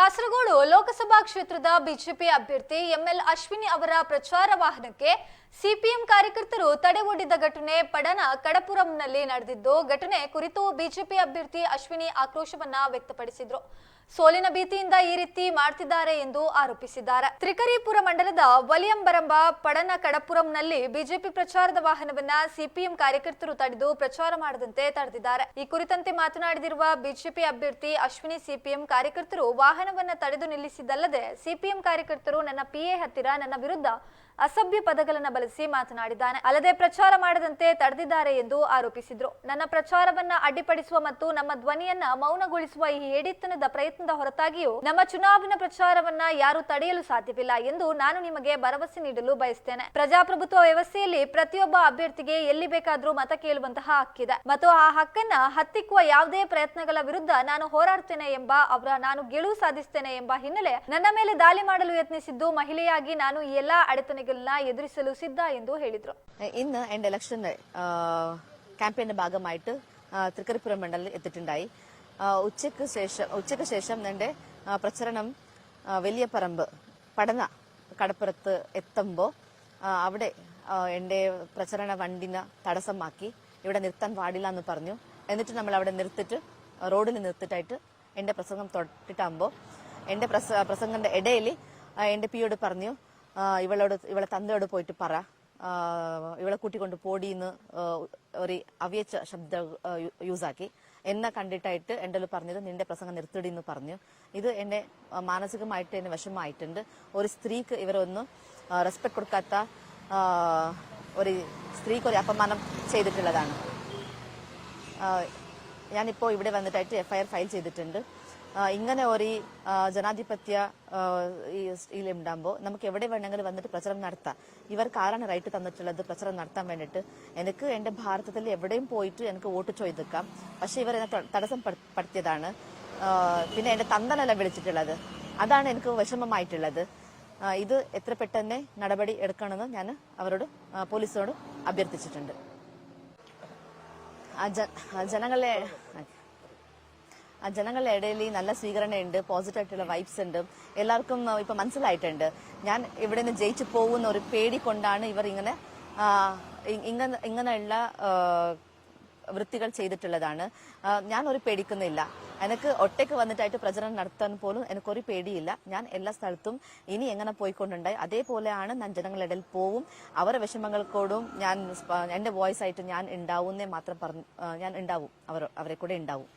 ಕಾಸರಗೋಡು ಲೋಕಸಭಾ ಕ್ಷೇತ್ರದ ಬಿಜೆಪಿ ಅಭ್ಯರ್ಥಿ ಎಂಎಲ್ ಅಶ್ವಿನಿ ಅವರ ಪ್ರಚಾರ ವಾಹನಕ್ಕೆ ಸಿಪಿಎಂ ಕಾರ್ಯಕರ್ತರು ತಡೆ ಒಡ್ಡಿದ ಘಟನೆ ಪಡನ ಕಡಪುರಂನಲ್ಲಿ ನಡೆದಿದ್ದು, ಘಟನೆ ಕುರಿತು ಬಿಜೆಪಿ ಅಭ್ಯರ್ಥಿ ಅಶ್ವಿನಿ ಆಕ್ರೋಶವನ್ನ ವ್ಯಕ್ತಪಡಿಸಿದ್ರು. ಸೋಲಿನ ಭೀತಿಯಿಂದ ಈ ರೀತಿ ಮಾಡ್ತಿದ್ದಾರೆ ಎಂದು ಆರೋಪಿಸಿದ್ದಾರೆ. ತ್ರಿಕರಿಪುರ ಮಂಡಲದ ವಲಿಯಂಬರಂಬ ಪಡನ ಕಡಪುರಂನಲ್ಲಿ ಬಿಜೆಪಿ ಪ್ರಚಾರದ ವಾಹನವನ್ನ ಸಿಪಿಎಂ ಕಾರ್ಯಕರ್ತರು ತಡೆದು ಪ್ರಚಾರ ಮಾಡದಂತೆ ತಡೆದಿದ್ದಾರೆ. ಈ ಕುರಿತಂತೆ ಮಾತನಾಡಿದಿರುವ ಬಿಜೆಪಿ ಅಭ್ಯರ್ಥಿ ಅಶ್ವಿನಿ, ಸಿಪಿಎಂ ಕಾರ್ಯಕರ್ತರು ವಾಹನವನ್ನ ತಡೆದು ನಿಲ್ಲಿಸಿದ್ದಲ್ಲದೆ ಸಿಪಿಎಂ ಕಾರ್ಯಕರ್ತರು ನನ್ನ ಪಿಎ ಹತ್ತಿರ ನನ್ನ ವಿರುದ್ಧ ಅಸಭ್ಯ ಪದಗಳನ್ನು ಬಳಸಿ ಮಾತನಾಡಿದ್ದಾನೆ. ಅಲ್ಲದೆ ಪ್ರಚಾರ ಮಾಡದಂತೆ ತಡೆದಿದ್ದಾರೆ ಎಂದು ಆರೋಪಿಸಿದ್ರು. ನನ್ನ ಪ್ರಚಾರವನ್ನ ಅಡ್ಡಿಪಡಿಸುವ ಮತ್ತು ನಮ್ಮ ಧ್ವನಿಯನ್ನ ಮೌನಗೊಳಿಸುವ ಈ ಹೇಡಿತನದ ಪ್ರಯತ್ನದ ಹೊರತಾಗಿಯೂ ನಮ್ಮ ಚುನಾವಣಾ ಪ್ರಚಾರವನ್ನ ಯಾರು ತಡೆಯಲು ಸಾಧ್ಯವಿಲ್ಲ ಎಂದು ನಾನು ನಿಮಗೆ ಭರವಸೆ ನೀಡಲು ಬಯಸ್ತೇನೆ. ಪ್ರಜಾಪ್ರಭುತ್ವ ವ್ಯವಸ್ಥೆಯಲ್ಲಿ ಪ್ರತಿಯೊಬ್ಬ ಅಭ್ಯರ್ಥಿಗೆ ಎಲ್ಲಿ ಬೇಕಾದ್ರೂ ಮತ ಕೇಳುವಂತಹ ಹಕ್ಕಿದೆ ಮತ್ತು ಆ ಹಕ್ಕನ್ನ ಹತ್ತಿಕ್ಕುವ ಯಾವುದೇ ಪ್ರಯತ್ನಗಳ ವಿರುದ್ಧ ನಾನು ಹೋರಾಡ್ತೇನೆ ಎಂಬ ನಾನು ಗೆಲುವು ಸಾಧಿಸ್ತೇನೆ ಎಂಬ ಹಿನ್ನೆಲೆ ನನ್ನ ಮೇಲೆ ದಾಳಿ ಮಾಡಲು ಯತ್ನಿಸಿದ್ದು ಮಹಿಳೆಯಾಗಿ ನಾನು ಈ ಎಲ್ಲಾ ಅಡೆತಡೆಗಳನ್ನ എതിരിസലു സിദ്ധ ಎಂದು ಹೇಳಿದ್ರು. ഇന്ന് എന്റെ ഇലക്ഷൻ ക്യാമ്പയിന്റെ ഭാഗമായിട്ട് തൃക്കരിപ്പുരം മണ്ഡലത്തിൽ എത്തിയിട്ടുണ്ടായി. ഉച്ചയ്ക്ക് ശേഷം എന്റെ പ്രചരണം വലിയ പറമ്പ് പടന കടപ്പുറത്ത് എത്തുമ്പോൾ അവിടെ എന്റെ പ്രചരണ വണ്ടിനെ തടസ്സമാക്കി ഇവിടെ നിർത്താൻ പാടില്ല എന്ന് പറഞ്ഞു. എന്നിട്ട് നമ്മൾ അവിടെ നിർത്തിട്ട് റോഡിൽ നിർത്തിട്ടായിട്ട് എന്റെ പ്രസംഗം തൊട്ടിട്ടാകുമ്പോൾ എന്റെ പ്രസംഗത്തിന്റെ ഇടയിൽ എന്റെ പിയോട് പറഞ്ഞു, ഇവളെ തന്തയോട് പോയിട്ട് പറ, ഇവളെ കൂട്ടിക്കൊണ്ട് പോടിന്ന് ഒരു അവ്യച്ച ശബ്ദം യൂസാക്കി. എന്നെ കണ്ടിട്ടായിട്ട് എൻ്റെ പറഞ്ഞത് നിന്റെ പ്രസംഗം നിർത്തിടി എന്ന് പറഞ്ഞു. ഇത് എന്നെ മാനസികമായിട്ട് എന്നെ വിഷമമായിട്ടുണ്ട്. ഒരു സ്ത്രീക്ക് ഇവരൊന്നും റെസ്പെക്ട് കൊടുക്കാത്ത ഒരു സ്ത്രീക്ക് ഒരു അപമാനം ചെയ്തിട്ടുള്ളതാണ്. ഞാനിപ്പോൾ ഇവിടെ വന്നിട്ടായിട്ട് FIR ഫയൽ ചെയ്തിട്ടുണ്ട്. ഇങ്ങനെ ഒരു ജനാധിപത്യ ഉണ്ടാകുമ്പോൾ നമുക്ക് എവിടെ വേണമെങ്കിലും വന്നിട്ട് പ്രചരണം നടത്താം. ഇവർക്ക് ആരാണ് റൈറ്റ് തന്നിട്ടുള്ളത് പ്രചരണം നടത്താൻ വേണ്ടിയിട്ട്? എനിക്ക് എന്റെ ഭാരതത്തിൽ എവിടെയും പോയിട്ട് എനിക്ക് വോട്ട് ചോദിക്കാം. പക്ഷെ ഇവർ എന്നെ തടസ്സപ്പെടുത്തിയതാണ്. പിന്നെ എന്റെ തന്തനല്ല വിളിച്ചിട്ടുള്ളത്. അതാണ് എനിക്ക് വിഷമമായിട്ടുള്ളത്. ഇത് എത്ര പെട്ടെന്ന് നടപടി എടുക്കണമെന്ന് ഞാൻ അവരോട് പോലീസിനോട് അഭ്യർത്ഥിച്ചിട്ടുണ്ട്. ജനങ്ങളുടെ ഇടയിൽ നല്ല സ്വീകരണമുണ്ട്, പോസിറ്റീവായിട്ടുള്ള വൈബ്സ് ഉണ്ട്. എല്ലാവർക്കും ഇപ്പൊ മനസ്സിലായിട്ടുണ്ട് ഞാൻ ഇവിടെ നിന്ന് ജയിച്ചു പോകുന്ന ഒരു പേടി കൊണ്ടാണ് ഇവർ ഇങ്ങനെയുള്ള വൃത്തികൾ ചെയ്തിട്ടുള്ളതാണ്. ഞാൻ ഒരു പേടിക്കുന്നില്ല. എനിക്ക് ഒറ്റയ്ക്ക് വന്നിട്ടായിട്ട് പ്രചരണം നടത്താൻ പോലും എനിക്കൊരു പേടിയില്ല. ഞാൻ എല്ലാ സ്ഥലത്തും ഇനി എങ്ങനെ പോയിക്കൊണ്ടുണ്ടായി അതേപോലെയാണ് ഞാൻ ജനങ്ങളുടെ ഇടയിൽ പോവും. അവരുടെ വിഷമങ്ങൾക്കോടും ഞാൻ എന്റെ വോയിസ് ആയിട്ട് ഞാൻ ഉണ്ടാവുന്നേ മാത്രം പറഞ്ഞു ഞാൻ ഉണ്ടാവും, അവരെ കൂടെ ഉണ്ടാവും.